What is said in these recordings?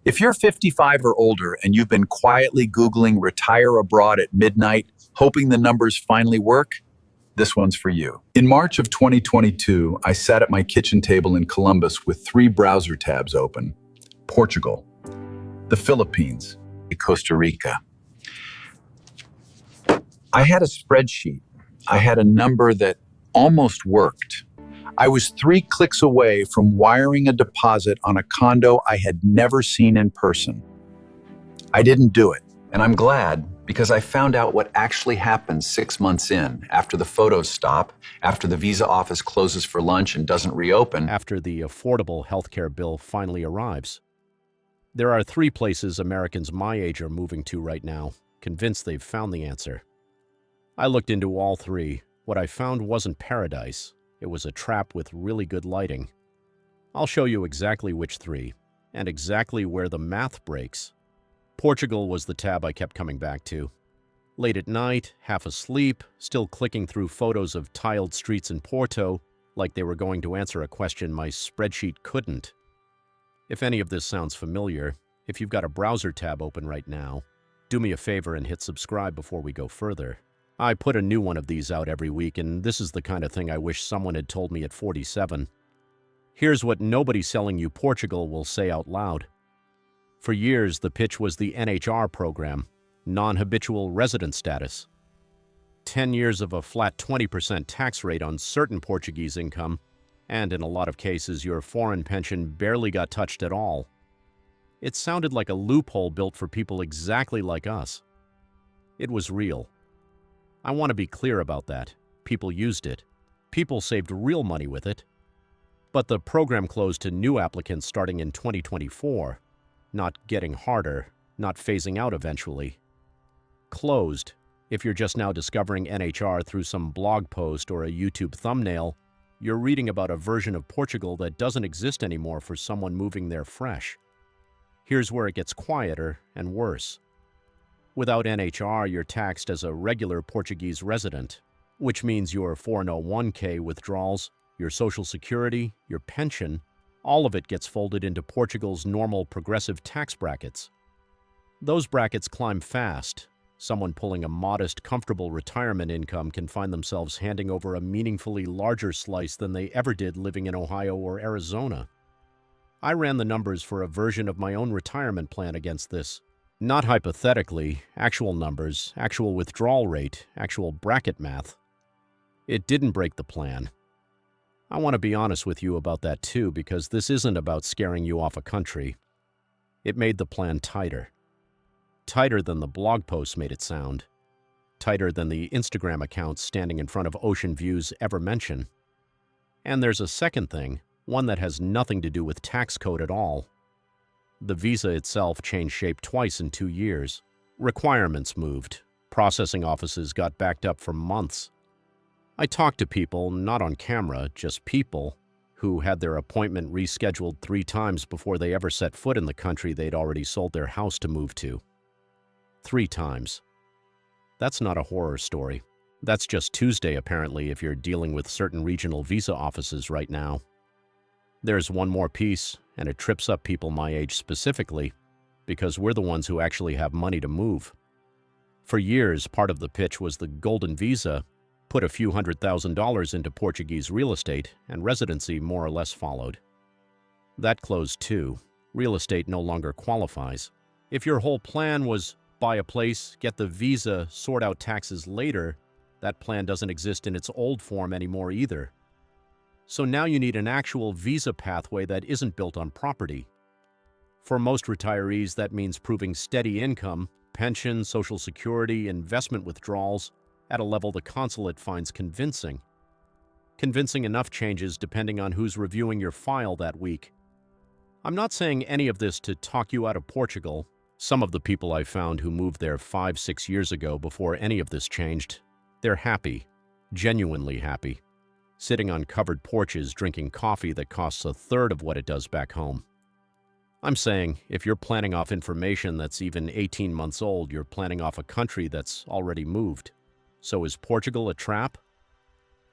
If you're 55 or older and you've been quietly Googling retire abroad at midnight, hoping the numbers finally work, this one's for you. In March of 2022, I sat at my kitchen table in Columbus with three browser tabs open: Portugal, the Philippines, and Costa Rica. I had a spreadsheet. I had a number that almost worked. I was 3 clicks away from wiring a deposit on a condo I had never seen in person. I didn't do it. And I'm glad, because I found out what actually happens 6 months in, after the photos stop, after the visa office closes for lunch and doesn't reopen. After the affordable healthcare bill finally arrives. There are 3 places Americans my age are moving to right now, convinced they've found the answer. I looked into all 3. What I found wasn't paradise. It was a trap with really good lighting. I'll show you exactly which 3, and exactly where the math breaks. Portugal was the tab I kept coming back to. Late at night, half asleep, still clicking through photos of tiled streets in Porto, like they were going to answer a question my spreadsheet couldn't. If any of this sounds familiar, if you've got a browser tab open right now, do me a favor and hit subscribe before we go further. I put a new one of these out every week, and this is the kind of thing I wish someone had told me at 47. Here's what nobody selling you Portugal will say out loud. For years, the pitch was the NHR program, non-habitual resident status. 10 years of a flat 20% tax rate on certain Portuguese income, and in a lot of cases, your foreign pension barely got touched at all. It sounded like a loophole built for people exactly like us. It was real. I want to be clear about that. People used it. People saved real money with it. But the program closed to new applicants starting in 2024. Not getting harder, not phasing out eventually. Closed. If you're just now discovering NHR through some blog post or a YouTube thumbnail, you're reading about a version of Portugal that doesn't exist anymore for someone moving there fresh. Here's where it gets quieter and worse. Without NHR, you're taxed as a regular Portuguese resident, which means your 401k withdrawals, your Social Security, your pension, all of it gets folded into Portugal's normal progressive tax brackets. Those brackets climb fast. Someone pulling a modest, comfortable retirement income can find themselves handing over a meaningfully larger slice than they ever did living in Ohio or Arizona. I ran the numbers for a version of my own retirement plan against this. Not hypothetically, actual numbers, actual withdrawal rate, actual bracket math. It didn't break the plan. I want to be honest with you about that too, because this isn't about scaring you off a country. It made the plan tighter. Tighter than the blog post made it sound. Tighter than the Instagram accounts standing in front of ocean views ever mention. And there's a second thing, one that has nothing to do with tax code at all. The visa itself changed shape twice in 2 years. Requirements moved. Processing offices got backed up for months. I talked to people, not on camera, just people, who had their appointment rescheduled 3 times before they ever set foot in the country they'd already sold their house to move to. 3 times. That's not a horror story. That's just Tuesday, apparently, if you're dealing with certain regional visa offices right now. There's one more piece, and it trips up people my age specifically, because we're the ones who actually have money to move. For years, part of the pitch was the golden visa, put a few $100,000 into Portuguese real estate, and residency more or less followed. That closed too. Real estate no longer qualifies. If your whole plan was buy a place, get the visa, sort out taxes later, that plan doesn't exist in its old form anymore either. So now you need an actual visa pathway that isn't built on property. For most retirees, that means proving steady income, pension, Social Security, investment withdrawals at a level the consulate finds convincing. Convincing enough changes depending on who's reviewing your file that week. I'm not saying any of this to talk you out of Portugal. Some of the people I found who moved there 5-6 years ago before any of this changed, they're happy, genuinely happy. Sitting on covered porches drinking coffee that costs a third of what it does back home. I'm saying, if you're planning off information that's even 18 months old, you're planning off a country that's already moved. So is Portugal a trap?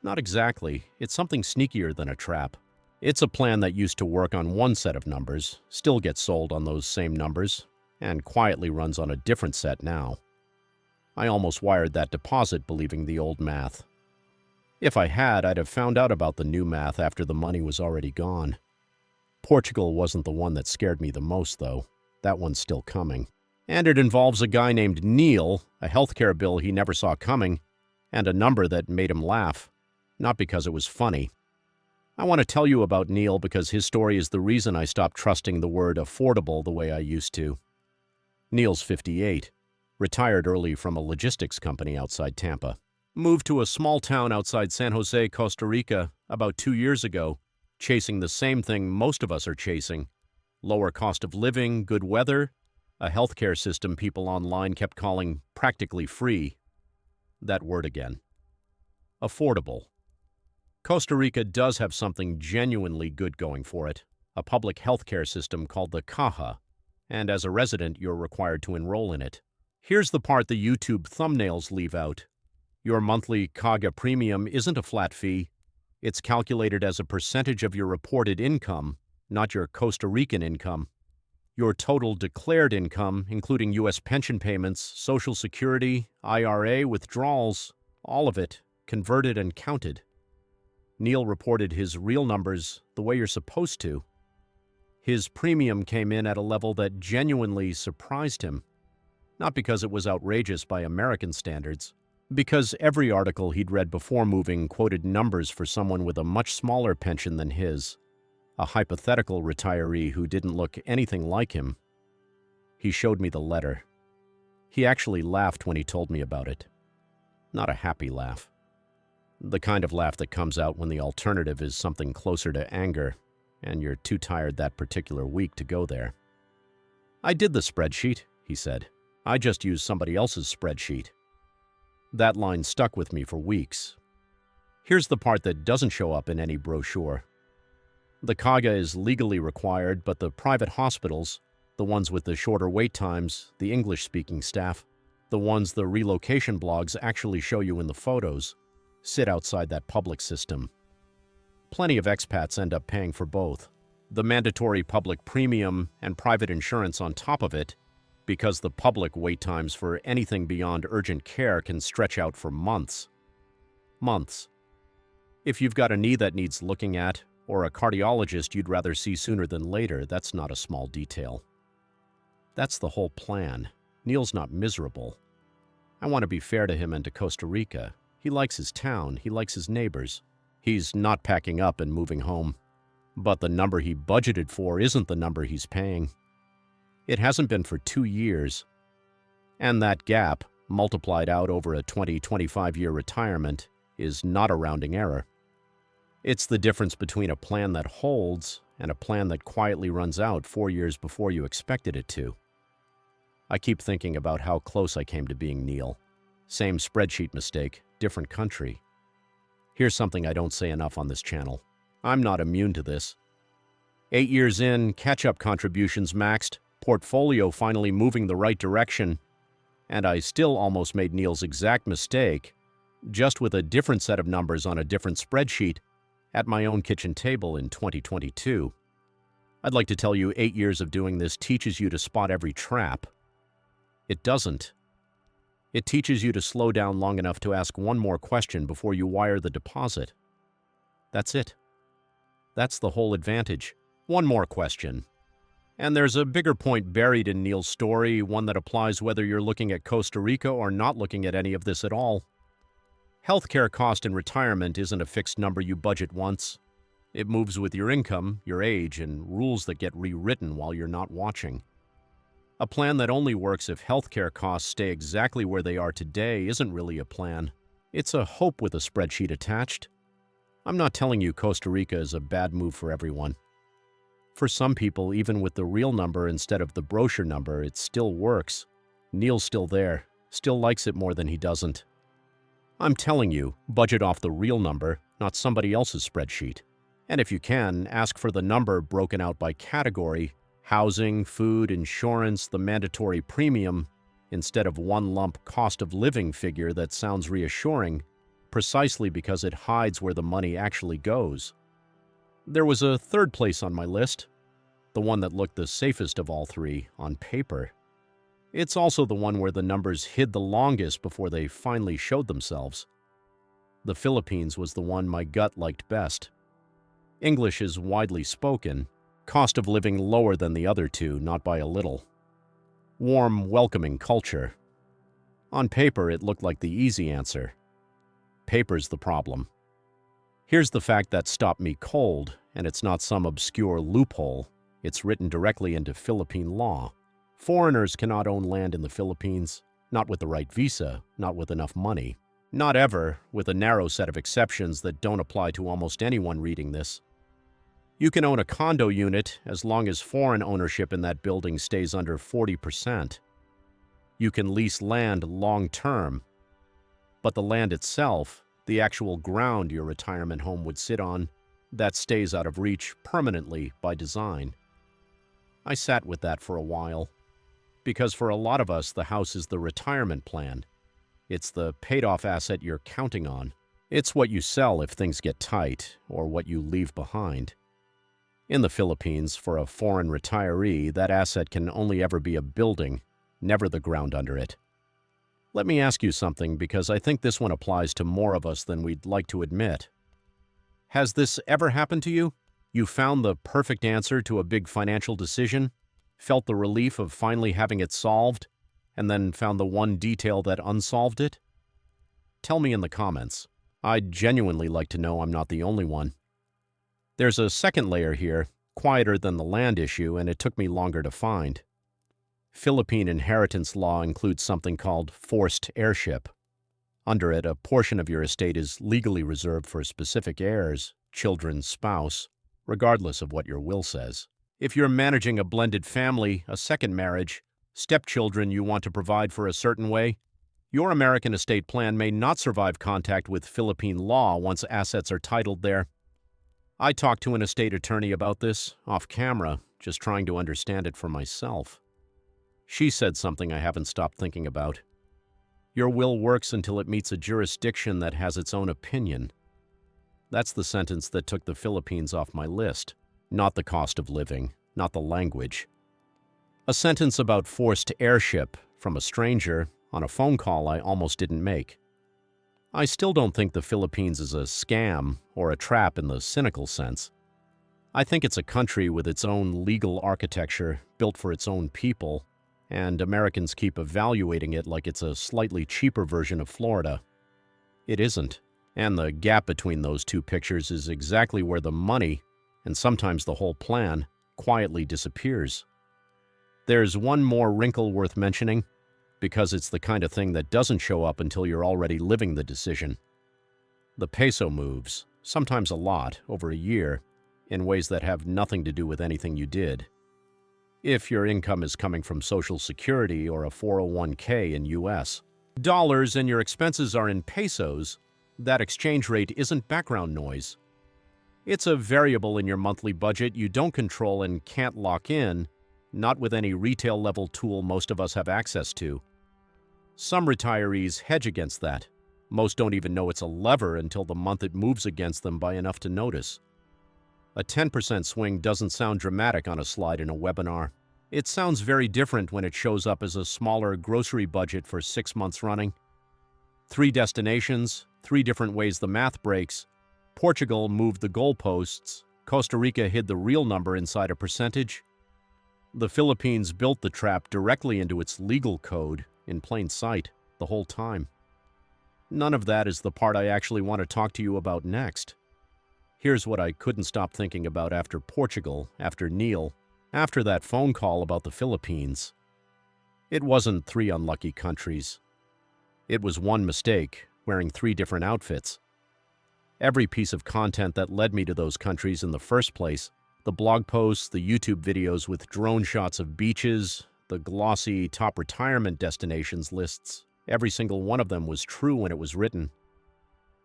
Not exactly. It's something sneakier than a trap. It's a plan that used to work on one set of numbers, still gets sold on those same numbers, and quietly runs on a different set now. I almost wired that deposit believing the old math. If I had, I'd have found out about the new math after the money was already gone. Portugal wasn't the one that scared me the most, though. That one's still coming. And it involves a guy named Neil, a healthcare bill he never saw coming, and a number that made him laugh. Not because it was funny. I want to tell you about Neil because his story is the reason I stopped trusting the word affordable the way I used to. Neil's 58, retired early from a logistics company outside Tampa. Moved to a small town outside San Jose, Costa Rica, about 2 years ago, chasing the same thing most of us are chasing. Lower cost of living, good weather, a healthcare system people online kept calling practically free. That word again. Affordable. Costa Rica does have something genuinely good going for it, a public healthcare system called the Caja, and as a resident you're required to enroll in it. Here's the part the YouTube thumbnails leave out. Your monthly Caja premium isn't a flat fee. It's calculated as a percentage of your reported income, not your Costa Rican income. Your total declared income, including U.S. pension payments, Social Security, IRA, withdrawals, all of it, converted and counted. Neil reported his real numbers the way you're supposed to. His premium came in at a level that genuinely surprised him. Not because it was outrageous by American standards, because every article he'd read before moving quoted numbers for someone with a much smaller pension than his, a hypothetical retiree who didn't look anything like him. He showed me the letter. He actually laughed when he told me about it. Not a happy laugh. The kind of laugh that comes out when the alternative is something closer to anger, and you're too tired that particular week to go there. I did the spreadsheet, he said. I just used somebody else's spreadsheet. That line stuck with me for weeks. Here's the part that doesn't show up in any brochure. The Caja is legally required, but the private hospitals, the ones with the shorter wait times, the English-speaking staff, the ones the relocation blogs actually show you in the photos, sit outside that public system. Plenty of expats end up paying for both. The mandatory public premium and private insurance on top of it, because the public wait times for anything beyond urgent care can stretch out for months. Months. If you've got a knee that needs looking at, or a cardiologist you'd rather see sooner than later, that's not a small detail. That's the whole plan. Neil's not miserable. I want to be fair to him and to Costa Rica. He likes his town, he likes his neighbors. He's not packing up and moving home. But the number he budgeted for isn't the number he's paying. It hasn't been for 2 years. And that gap, multiplied out over a 20-25-year retirement, is not a rounding error. It's the difference between a plan that holds and a plan that quietly runs out 4 years before you expected it to. I keep thinking about how close I came to being Neil. Same spreadsheet mistake, different country. Here's something I don't say enough on this channel. I'm not immune to this. 8 years in, catch-up contributions maxed, portfolio finally moving the right direction, and I still almost made Neil's exact mistake, just with a different set of numbers on a different spreadsheet, at my own kitchen table in 2022. I'd like to tell you 8 years of doing this teaches you to spot every trap. It doesn't. It teaches you to slow down long enough to ask one more question before you wire the deposit. That's it. That's the whole advantage. One more question. And there's a bigger point buried in Neil's story, one that applies whether you're looking at Costa Rica or not looking at any of this at all. Healthcare cost in retirement isn't a fixed number you budget once. It moves with your income, your age, and rules that get rewritten while you're not watching. A plan that only works if healthcare costs stay exactly where they are today isn't really a plan. It's a hope with a spreadsheet attached. I'm not telling you Costa Rica is a bad move for everyone. For some people, even with the real number instead of the brochure number, it still works. Neil's still there, still likes it more than he doesn't. I'm telling you, budget off the real number, not somebody else's spreadsheet. And if you can, ask for the number broken out by category, housing, food, insurance, the mandatory premium, instead of one lump cost of living figure that sounds reassuring, precisely because it hides where the money actually goes. There was a third place on my list, the one that looked the safest of all three on paper. It's also the one where the numbers hid the longest before they finally showed themselves. The Philippines was the one my gut liked best. English is widely spoken, cost of living lower than the other two, not by a little. Warm, welcoming culture. On paper, it looked like the easy answer. Paper's the problem. Here's the fact that stopped me cold, and it's not some obscure loophole. It's written directly into Philippine law. Foreigners cannot own land in the Philippines, not with the right visa, not with enough money. Not ever, with a narrow set of exceptions that don't apply to almost anyone reading this. You can own a condo unit as long as foreign ownership in that building stays under 40%. You can lease land long-term, but the land itself, the actual ground your retirement home would sit on, that stays out of reach permanently by design. I sat with that for a while, because for a lot of us, the house is the retirement plan. It's the paid-off asset you're counting on. It's what you sell if things get tight, or what you leave behind. In the Philippines, for a foreign retiree, that asset can only ever be a building, never the ground under it. Let me ask you something, because I think this one applies to more of us than we'd like to admit. Has this ever happened to you? You found the perfect answer to a big financial decision, felt the relief of finally having it solved, and then found the one detail that unsolved it? Tell me in the comments. I'd genuinely like to know I'm not the only one. There's a second layer here, quieter than the land issue, and it took me longer to find. Philippine inheritance law includes something called forced heirship. Under it, a portion of your estate is legally reserved for specific heirs, children, spouse, regardless of what your will says. If you're managing a blended family, a second marriage, stepchildren you want to provide for a certain way, your American estate plan may not survive contact with Philippine law once assets are titled there. I talked to an estate attorney about this, off camera, just trying to understand it for myself. She said something I haven't stopped thinking about. Your will works until it meets a jurisdiction that has its own opinion. That's the sentence that took the Philippines off my list. Not the cost of living, not the language. A sentence about forced heirship from a stranger on a phone call I almost didn't make. I still don't think the Philippines is a scam or a trap in the cynical sense. I think it's a country with its own legal architecture built for its own people, and Americans keep evaluating it like it's a slightly cheaper version of Florida. It isn't, and the gap between those two pictures is exactly where the money, and sometimes the whole plan, quietly disappears. There's one more wrinkle worth mentioning, because it's the kind of thing that doesn't show up until you're already living the decision. The peso moves, sometimes a lot, over a year, in ways that have nothing to do with anything you did. If your income is coming from Social Security or a 401k in US dollars and your expenses are in pesos, that exchange rate isn't background noise. It's a variable in your monthly budget you don't control and can't lock in, not with any retail-level tool most of us have access to. Some retirees hedge against that. Most don't even know it's a lever until the month it moves against them by enough to notice. A 10% swing doesn't sound dramatic on a slide in a webinar. It sounds very different when it shows up as a smaller grocery budget for 6 months running. 3 destinations, 3 different ways the math breaks. Portugal moved the goalposts. Costa Rica hid the real number inside a percentage. The Philippines built the trap directly into its legal code, in plain sight, the whole time. None of that is the part I actually want to talk to you about next. Here's what I couldn't stop thinking about after Portugal, after Neil, after that phone call about the Philippines. It wasn't 3 unlucky countries. It was one mistake, wearing 3 different outfits. Every piece of content that led me to those countries in the first place, the blog posts, the YouTube videos with drone shots of beaches, the glossy top retirement destinations lists, every single one of them was true when it was written.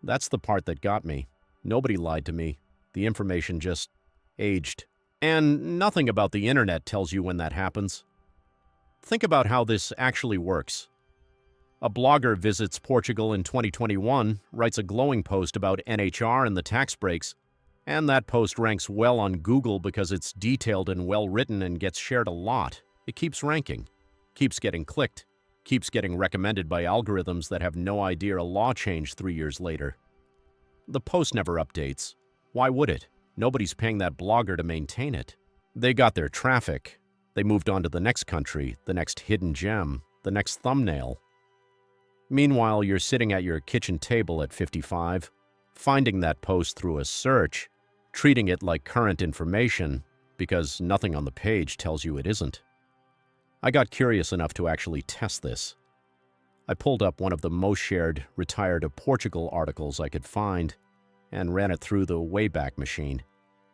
That's the part that got me. Nobody lied to me. The information just aged. And nothing about the internet tells you when that happens. Think about how this actually works. A blogger visits Portugal in 2021, writes a glowing post about NHR and the tax breaks, And that post ranks well on Google because it's detailed and well written and gets shared a lot. It keeps ranking, keeps getting clicked, keeps getting recommended by algorithms that have no idea a law changed 3 years later. The post never updates. Why would it? Nobody's paying that blogger to maintain it. They got their traffic. They moved on to the next country, the next hidden gem, the next thumbnail. Meanwhile, you're sitting at your kitchen table at 55, finding that post through a search, treating it like current information because nothing on the page tells you it isn't. I got curious enough to actually test this. I pulled up one of the most shared Retired to Portugal articles I could find and ran it through the Wayback Machine,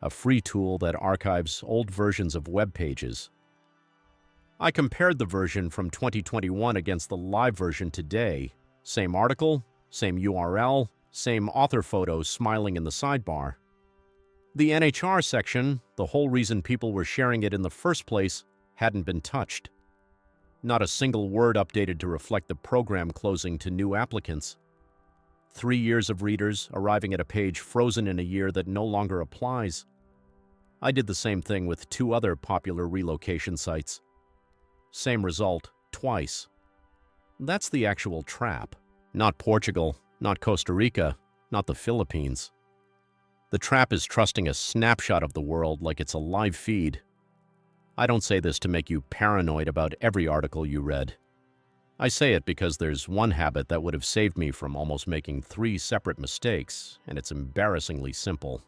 a free tool that archives old versions of web pages. I compared the version from 2021 against the live version today. Same article, same URL, same author photo smiling in the sidebar. The NHR section, the whole reason people were sharing it in the first place, hadn't been touched. Not a single word updated to reflect the program closing to new applicants. 3 years of readers arriving at a page frozen in a year that no longer applies. I did the same thing with 2 other popular relocation sites. Same result, twice. That's the actual trap. Not Portugal, not Costa Rica, not the Philippines. The trap is trusting a snapshot of the world like it's a live feed. I don't say this to make you paranoid about every article you read. I say it because there's one habit that would have saved me from almost making 3 separate mistakes, and it's embarrassingly simple.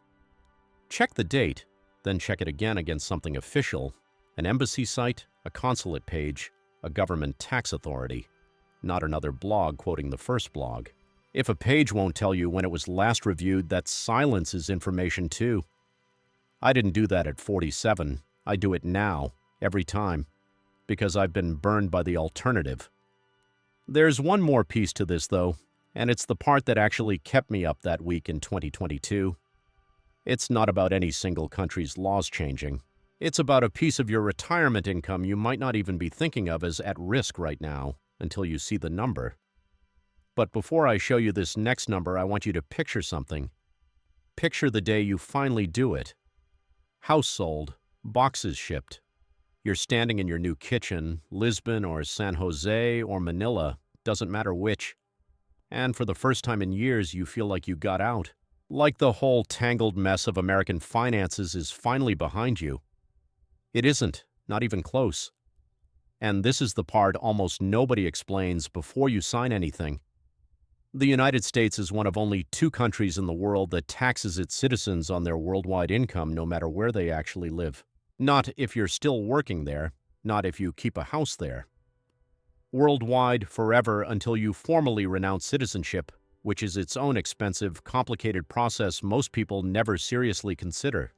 Check the date, then check it again against something official, an embassy site, a consulate page, a government tax authority, not another blog quoting the first blog. If a page won't tell you when it was last reviewed, that silence is information too. I didn't do that at 47. I do it now, every time, because I've been burned by the alternative. There's one more piece to this, though, and it's the part that actually kept me up that week in 2022. It's not about any single country's laws changing. It's about a piece of your retirement income you might not even be thinking of as at risk right now until you see the number. But before I show you this next number, I want you to picture something. Picture the day you finally do it. House sold, boxes shipped. You're standing in your new kitchen, Lisbon or San Jose or Manila, doesn't matter which. And for the first time in years, you feel like you got out. Like the whole tangled mess of American finances is finally behind you. It isn't, not even close. And this is the part almost nobody explains before you sign anything. The United States is one of only 2 countries in the world that taxes its citizens on their worldwide income no matter where they actually live. Not if you're still working there, not if you keep a house there. Worldwide, forever, until you formally renounce citizenship, which is its own expensive, complicated process most people never seriously consider.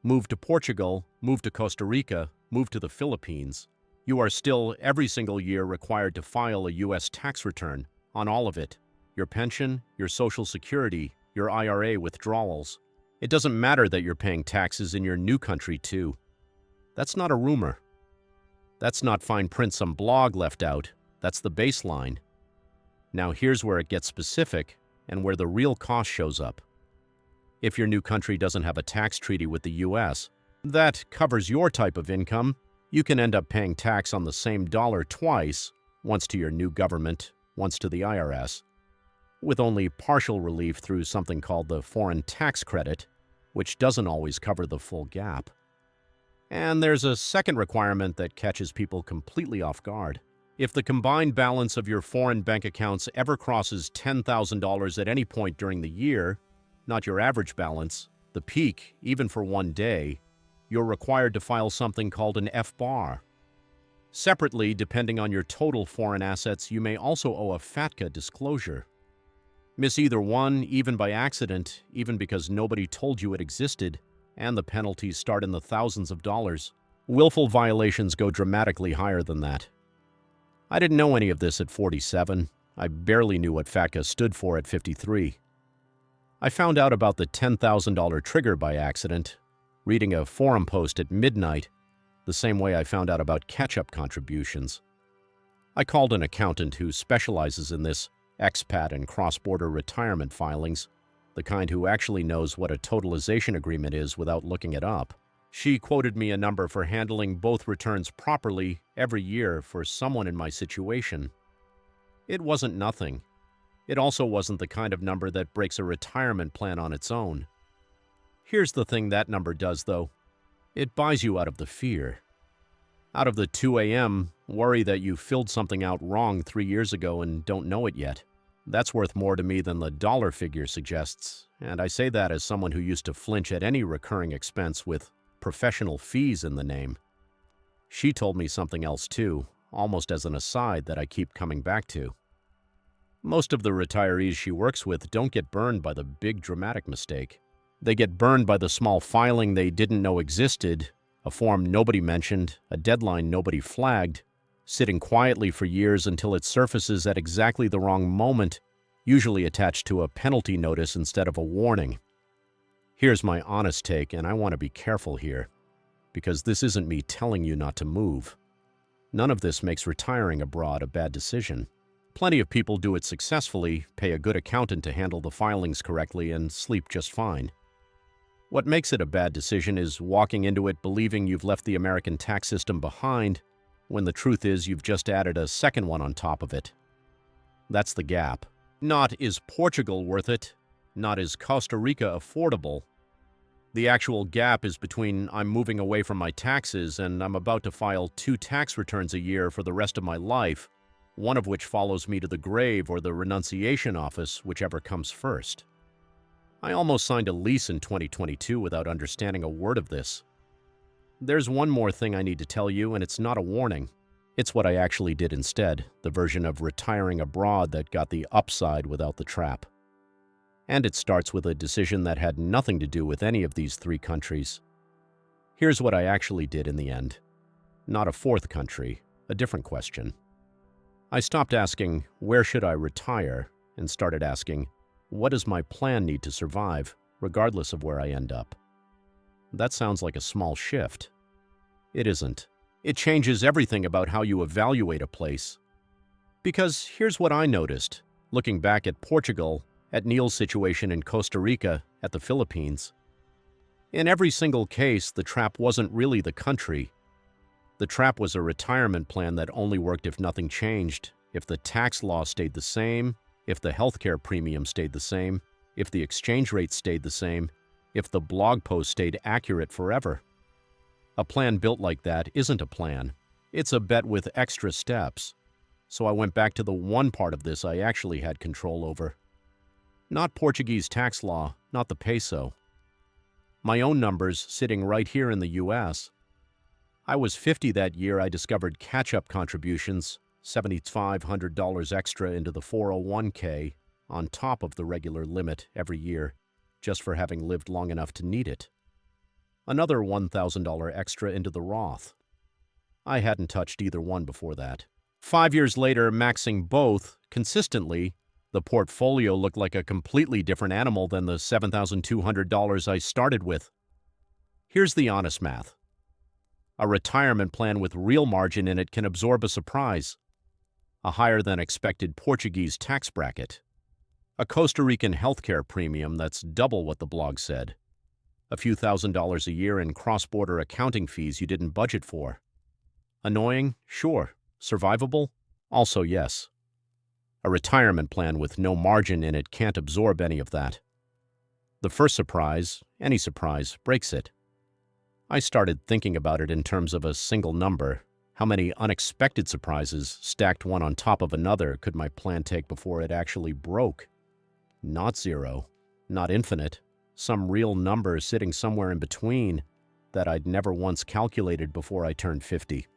Move to Portugal, move to Costa Rica, move to the Philippines. You are still, every single year, required to file a U.S. tax return on all of it. Your pension, your Social Security, your IRA withdrawals. It doesn't matter that you're paying taxes in your new country, too. That's not a rumor. That's not fine print some blog left out. That's the baseline. Now here's where it gets specific and where the real cost shows up. If your new country doesn't have a tax treaty with the U.S. that covers your type of income, you can end up paying tax on the same dollar twice, once to your new government, once to the IRS, with only partial relief through something called the foreign tax credit, which doesn't always cover the full gap. And there's a second requirement that catches people completely off guard. If the combined balance of your foreign bank accounts ever crosses $10,000 at any point during the year, not your average balance, the peak, even for one day, you're required to file something called an F-bar. Separately, depending on your total foreign assets, you may also owe a FATCA disclosure. Miss either one, even by accident, even because nobody told you it existed, and the penalties start in the thousands of dollars. Willful violations go dramatically higher than that. I didn't know any of this at 47. I barely knew what FATCA stood for at 53. I found out about the $10,000 trigger by accident, reading a forum post at midnight, the same way I found out about catch-up contributions. I called an accountant who specializes in this, expat and cross-border retirement filings. the kind who actually knows what a totalization agreement is without looking it up. She quoted me a number for handling both returns properly every year for someone in my situation. It wasn't nothing. It also wasn't the kind of number that breaks a retirement plan on its own. Here's the thing that number does, though. It buys you out of the fear. Out of the 2 a.m. worry that you filled something out wrong 3 years ago and don't know it yet. That's worth more to me than the dollar figure suggests, and I say that as someone who used to flinch at any recurring expense with professional fees in the name. She told me something else too, almost as an aside that I keep coming back to. Most of the retirees she works with don't get burned by the big dramatic mistake. They get burned by the small filing they didn't know existed, a form nobody mentioned, a deadline nobody flagged, sitting quietly for years until it surfaces at exactly the wrong moment, usually attached to a penalty notice instead of a warning. Here's my honest take, and I want to be careful here, because this isn't me telling you not to move. None of this makes retiring abroad a bad decision. Plenty of people do it successfully, pay a good accountant to handle the filings correctly, and sleep just fine. What makes it a bad decision is walking into it believing you've left the American tax system behind, when the truth is you've just added a second one on top of it. That's the gap. Not is Portugal worth it, not is Costa Rica affordable. The actual gap is between I'm moving away from my taxes and I'm about to file 2 tax returns a year for the rest of my life, one of which follows me to the grave or the renunciation office, whichever comes first. I almost signed a lease in 2022 without understanding a word of this. There's one more thing I need to tell you, and it's not a warning. It's what I actually did instead, the version of retiring abroad that got the upside without the trap. And it starts with a decision that had nothing to do with any of these 3 countries. Here's what I actually did in the end. Not a 4th country, a different question. I stopped asking, where should I retire, and started asking, what does my plan need to survive, regardless of where I end up? That sounds like a small shift. It isn't. It changes everything about how you evaluate a place. Because here's what I noticed, looking back at Portugal, at Neil's situation in Costa Rica, at the Philippines. In every single case, the trap wasn't really the country. The trap was a retirement plan that only worked if nothing changed, if the tax law stayed the same, if the healthcare premium stayed the same, if the exchange rate stayed the same, if the blog post stayed accurate forever. A plan built like that isn't a plan. It's a bet with extra steps. So I went back to the one part of this I actually had control over. Not Portuguese tax law, not the peso. My own numbers sitting right here in the US. I was 50 that year. I discovered catch-up contributions, $7,500 extra into the 401k, on top of the regular limit every year, just for having lived long enough to need it. Another $1,000 extra into the Roth. I hadn't touched either one before that. 5 years later, maxing both consistently, the portfolio looked like a completely different animal than the $7,200 I started with. Here's the honest math. A retirement plan with real margin in it can absorb a surprise. A higher-than-expected Portuguese tax bracket. A Costa Rican healthcare premium that's double what the blog said. A few $1,000s a year in cross-border accounting fees you didn't budget for. Annoying? Sure. Survivable? Also yes. A retirement plan with no margin in it can't absorb any of that. The first surprise, any surprise, breaks it. I started thinking about it in terms of a single number. How many unexpected surprises, stacked one on top of another, could my plan take before it actually broke? Not 0, not infinite, some real number sitting somewhere in between that I'd never once calculated before I turned 50.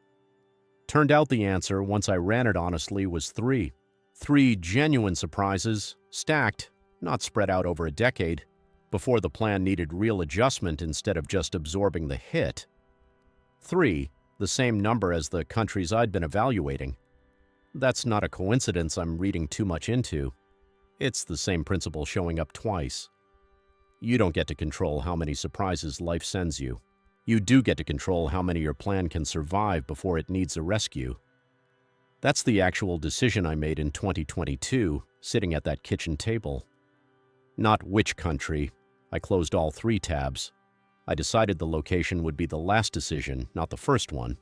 Turned out the answer, once I ran it honestly, was 3. 3 genuine surprises, stacked, not spread out over a decade, before the plan needed real adjustment instead of just absorbing the hit. 3, the same number as the countries I'd been evaluating. That's not a coincidence I'm reading too much into. It's the same principle showing up twice. You don't get to control how many surprises life sends you. You do get to control how many your plan can survive before it needs a rescue. That's the actual decision I made in 2022, sitting at that kitchen table. Not which country. I closed all 3 tabs. I decided the location would be the last decision, not the first one,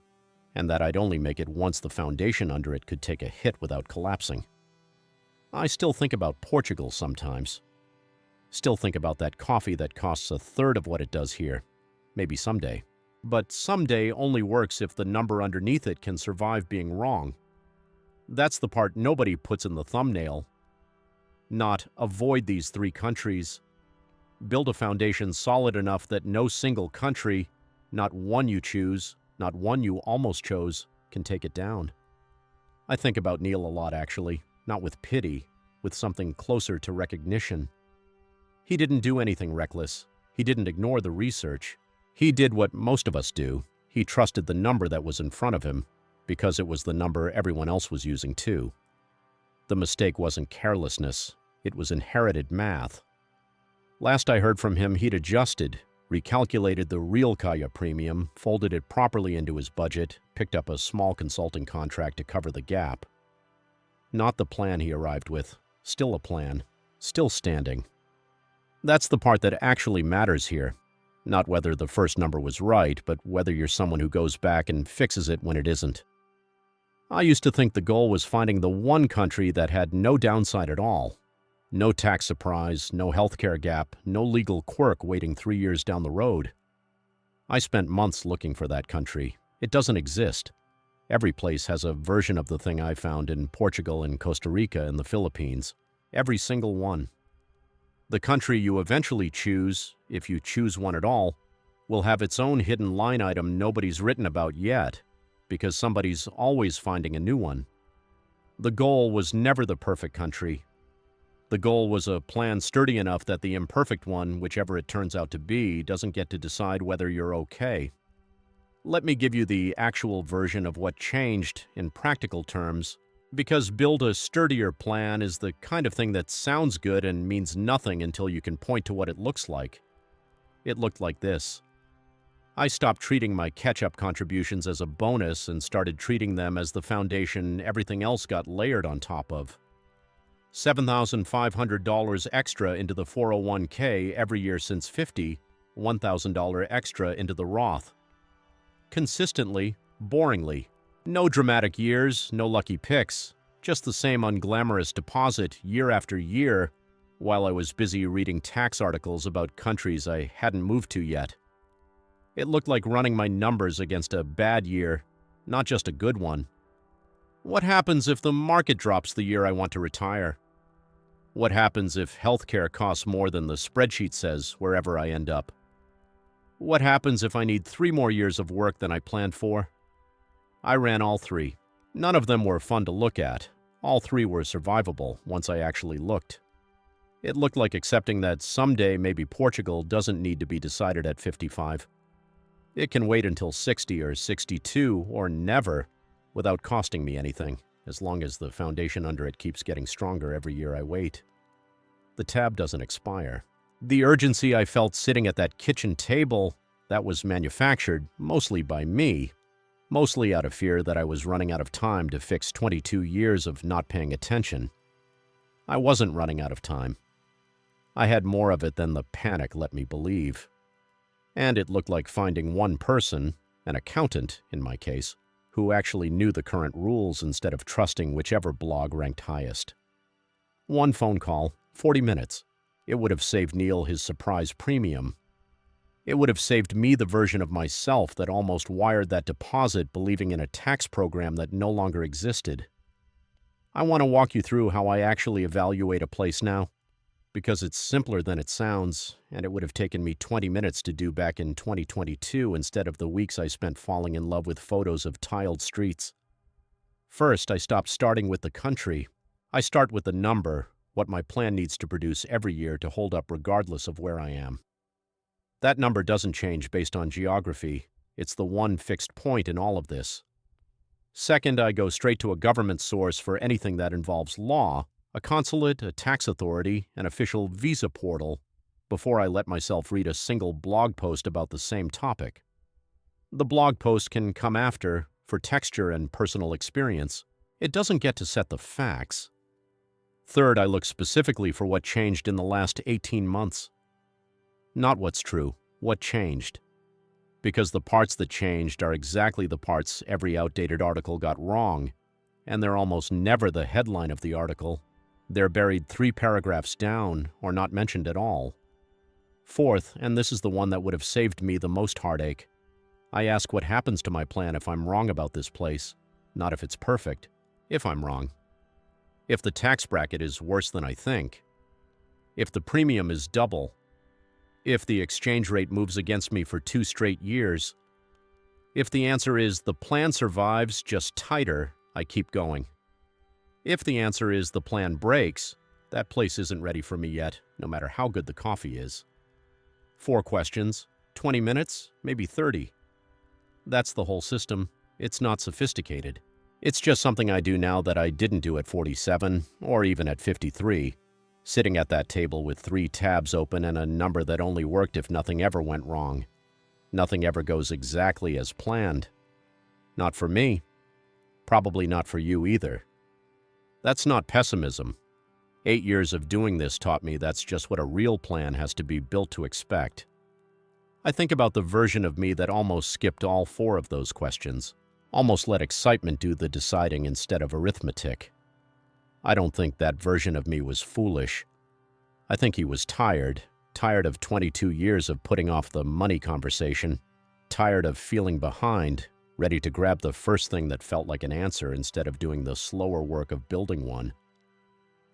and that I'd only make it once the foundation under it could take a hit without collapsing. I still think about Portugal sometimes. Still think about that coffee that costs a third of what it does here. Maybe someday. But someday only works if the number underneath it can survive being wrong. That's the part nobody puts in the thumbnail. Not avoid these 3 countries. Build a foundation solid enough that no single country, not one you choose, not one you almost chose, can take it down. I think about Neil a lot, actually, not with pity, with something closer to recognition. He didn't do anything reckless. He didn't ignore the research. He did what most of us do. He trusted the number that was in front of him, because it was the number everyone else was using too. The mistake wasn't carelessness. It was inherited math. Last I heard from him, he'd adjusted, recalculated the real Kaya premium, folded it properly into his budget, picked up a small consulting contract to cover the gap. Not the plan he arrived with. Still a plan. Still standing. That's the part that actually matters here. Not whether the first number was right, but whether you're someone who goes back and fixes it when it isn't. I used to think the goal was finding the one country that had no downside at all. No tax surprise, no healthcare gap, no legal quirk waiting 3 years down the road. I spent months looking for that country. It doesn't exist. Every place has a version of the thing I found in Portugal and Costa Rica and the Philippines. Every single one. The country you eventually choose, if you choose one at all, will have its own hidden line item nobody's written about yet, because somebody's always finding a new one. The goal was never the perfect country. The goal was a plan sturdy enough that the imperfect one, whichever it turns out to be, doesn't get to decide whether you're okay. Let me give you the actual version of what changed in practical terms, because build a sturdier plan is the kind of thing that sounds good and means nothing until you can point to what it looks like. It looked like this. I stopped treating my catch-up contributions as a bonus and started treating them as the foundation everything else got layered on top of. $7,500 extra into the 401k every year since 50, $1,000 extra into the Roth. Consistently, boringly. No dramatic years, no lucky picks, just the same unglamorous deposit year after year while I was busy reading tax articles about countries I hadn't moved to yet. It looked like running my numbers against a bad year, not just a good one. What happens if the market drops the year I want to retire? What happens if healthcare costs more than the spreadsheet says wherever I end up? What happens if I need 3 more years of work than I planned for? I ran all 3. None of them were fun to look at. All 3 were survivable once I actually looked. It looked like accepting that someday maybe Portugal doesn't need to be decided at 55. It can wait until 60 or 62 or never without costing me anything, as long as the foundation under it keeps getting stronger every year I wait. The tab doesn't expire. The urgency I felt sitting at that kitchen table, that was manufactured mostly by me, mostly out of fear that I was running out of time to fix 22 years of not paying attention. I wasn't running out of time. I had more of it than the panic let me believe. And it looked like finding one person, an accountant in my case, who actually knew the current rules instead of trusting whichever blog ranked highest. One phone call, 40 minutes. It would have saved Neil his surprise premium. It would have saved me the version of myself that almost wired that deposit believing in a tax program that no longer existed. I want to walk you through how I actually evaluate a place now, because it's simpler than it sounds, and it would have taken me 20 minutes to do back in 2022 instead of the weeks I spent falling in love with photos of tiled streets. First, I stopped starting with the country. I start with the number, what my plan needs to produce every year to hold up regardless of where I am. That number doesn't change based on geography. It's the one fixed point in all of this. Second, I go straight to a government source for anything that involves law, a consulate, a tax authority, an official visa portal, before I let myself read a single blog post about the same topic. The blog post can come after, for texture and personal experience. It doesn't get to set the facts. Third, I look specifically for what changed in the last 18 months. Not what's true, what changed. Because the parts that changed are exactly the parts every outdated article got wrong, and they're almost never the headline of the article. They're buried 3 paragraphs down or not mentioned at all. Fourth, and this is the one that would have saved me the most heartache, I ask what happens to my plan if I'm wrong about this place, not if it's perfect, if I'm wrong. If the tax bracket is worse than I think, if the premium is double, if the exchange rate moves against me for 2 straight years, if the answer is the plan survives, just tighter, I keep going. If the answer is the plan breaks, that place isn't ready for me yet, no matter how good the coffee is. 4 questions, 20 minutes, maybe 30. That's the whole system. It's not sophisticated. It's just something I do now that I didn't do at 47 or even at 53, sitting at that table with 3 tabs open and a number that only worked if nothing ever went wrong. Nothing ever goes exactly as planned. Not for me. Probably not for you either. That's not pessimism. 8 years of doing this taught me that's just what a real plan has to be built to expect. I think about the version of me that almost skipped all 4 of those questions, almost let excitement do the deciding instead of arithmetic. I don't think that version of me was foolish. I think he was tired of 22 years of putting off the money conversation, tired of feeling behind, ready to grab the first thing that felt like an answer instead of doing the slower work of building one.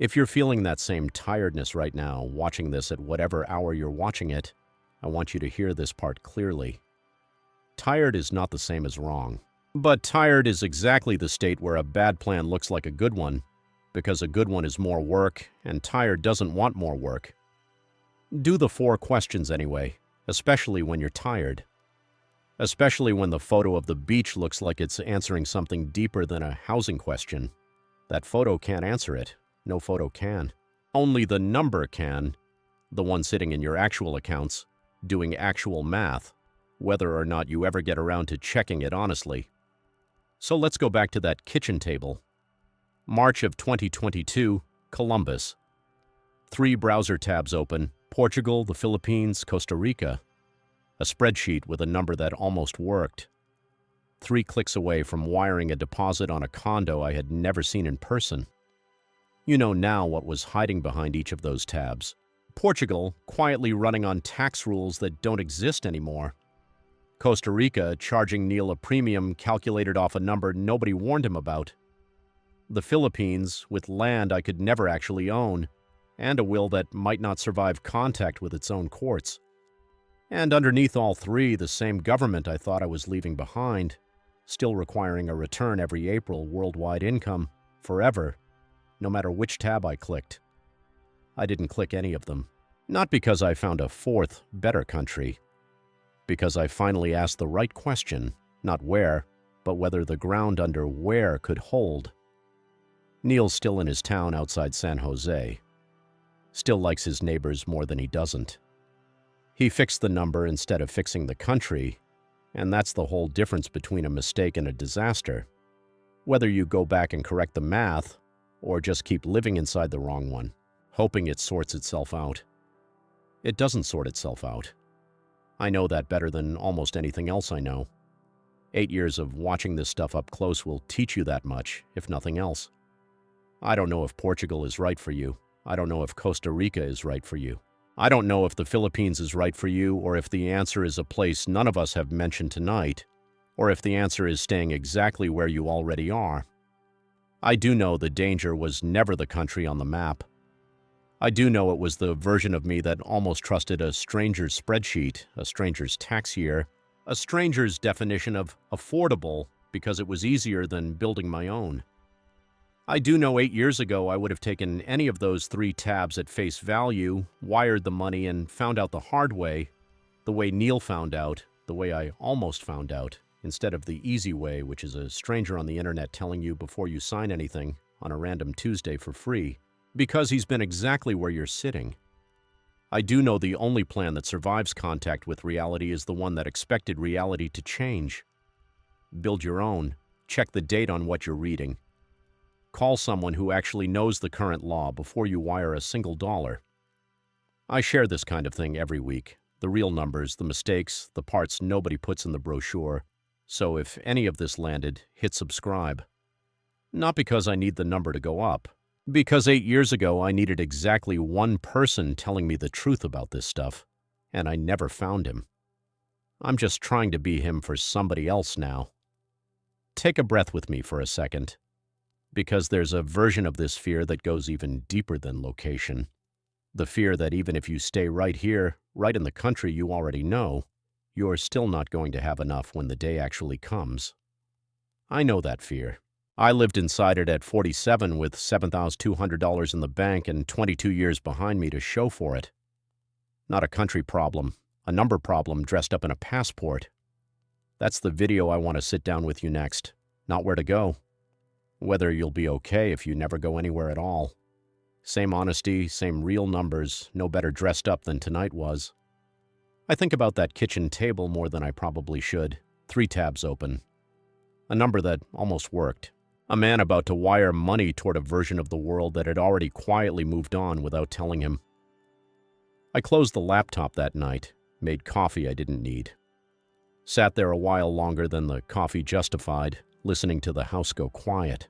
If you're feeling that same tiredness right now, watching this at whatever hour you're watching it, I want you to hear this part clearly. Tired is not the same as wrong. But tired is exactly the state where a bad plan looks like a good one, because a good one is more work, and tired doesn't want more work. Do the 4 questions anyway, especially when you're tired. Especially when the photo of the beach looks like it's answering something deeper than a housing question. That photo can't answer it. No photo can. Only the number can, the one sitting in your actual accounts, doing actual math, whether or not you ever get around to checking it honestly. So let's go back to that kitchen table. March of 2022, Columbus. 3 browser tabs open, Portugal, the Philippines, Costa Rica. A spreadsheet with a number that almost worked. 3 clicks away from wiring a deposit on a condo I had never seen in person. You know now what was hiding behind each of those tabs. Portugal, quietly running on tax rules that don't exist anymore. Costa Rica, charging Neil a premium calculated off a number nobody warned him about. The Philippines, with land I could never actually own, and a will that might not survive contact with its own courts. And underneath all 3, the same government I thought I was leaving behind, still requiring a return every April, worldwide income, forever, no matter which tab I clicked. I didn't click any of them. Not because I found a 4th, better country. Because I finally asked the right question, not where, but whether the ground under where could hold. Neil's still in his town outside San Jose. Still likes his neighbors more than he doesn't. He fixed the number instead of fixing the country, and that's the whole difference between a mistake and a disaster. Whether you go back and correct the math, or just keep living inside the wrong one, hoping it sorts itself out. It doesn't sort itself out. I know that better than almost anything else I know. 8 years of watching this stuff up close will teach you that much, if nothing else. I don't know if Portugal is right for you. I don't know if Costa Rica is right for you. I don't know if the Philippines is right for you, or if the answer is a place none of us have mentioned tonight, or if the answer is staying exactly where you already are. I do know the danger was never the country on the map. I do know it was the version of me that almost trusted a stranger's spreadsheet, a stranger's tax year, a stranger's definition of affordable because it was easier than building my own. I do know 8 years ago I would have taken any of those 3 tabs at face value, wired the money, and found out the hard way, the way Neil found out, the way I almost found out, instead of the easy way, which is a stranger on the internet telling you before you sign anything on a random Tuesday for free, because he's been exactly where you're sitting. I do know the only plan that survives contact with reality is the one that expected reality to change. Build your own. Check the date on what you're reading. Call someone who actually knows the current law before you wire a single dollar. I share this kind of thing every week. The real numbers, the mistakes, the parts nobody puts in the brochure. So if any of this landed, hit subscribe. Not because I need the number to go up. Because 8 years ago I needed exactly one person telling me the truth about this stuff, and I never found him. I'm just trying to be him for somebody else now. Take a breath with me for a second, because there's a version of this fear that goes even deeper than location. The fear that even if you stay right here, right in the country you already know, you're still not going to have enough when the day actually comes. I know that fear. I lived inside it at 47 with $7,200 in the bank and 22 years behind me to show for it. Not a country problem, a number problem dressed up in a passport. That's the video I want to sit down with you next, not where to go. Whether you'll be okay if you never go anywhere at all. Same honesty, same real numbers, no better dressed up than tonight was. I think about that kitchen table more than I probably should. 3 tabs open. A number that almost worked. A man about to wire money toward a version of the world that had already quietly moved on without telling him. I closed the laptop that night, made coffee I didn't need. Sat there a while longer than the coffee justified, listening to the house go quiet.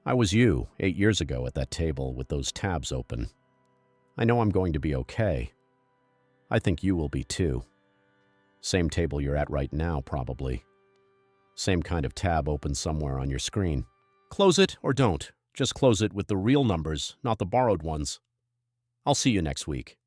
I was you 8 years ago at that table with those tabs open. I know I'm going to be okay. I think you will be too. Same table you're at right now, probably. Same kind of tab open somewhere on your screen. Close it or don't. Just close it with the real numbers, not the borrowed ones. I'll see you next week.